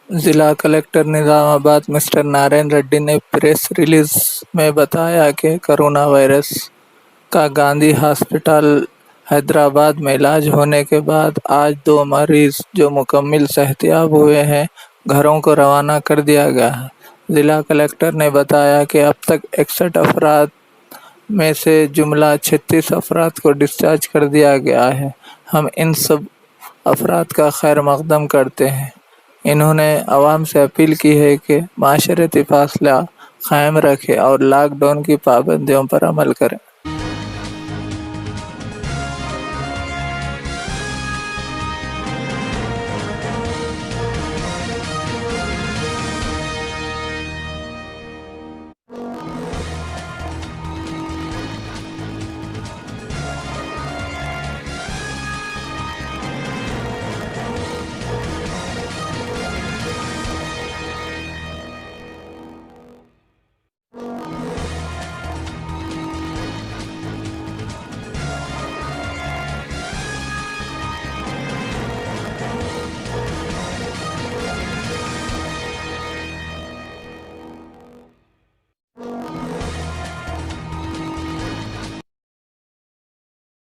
ضلع کلکٹر نظام آباد مسٹر نارائن ریڈی نے پریس ریلیز میں بتایا کہ کرونا وائرس کا گاندھی ہاسپٹل حیدرآباد میں علاج ہونے کے بعد آج 2 مریض جو مکمل صحتیاب ہوئے ہیں گھروں کو روانہ کر دیا گیا ہے۔ ضلع کلکٹر نے بتایا کہ اب تک 61 افراد میں سے جملہ 36 افراد کو ڈسچارج کر دیا گیا ہے۔ ہم ان سب افراد کا خیر مقدم کرتے ہیں۔ انہوں نے عوام سے اپیل کی ہے کہ معاشرتی فاصلہ قائم رکھیں اور لاک ڈاؤن کی پابندیوں پر عمل کریں۔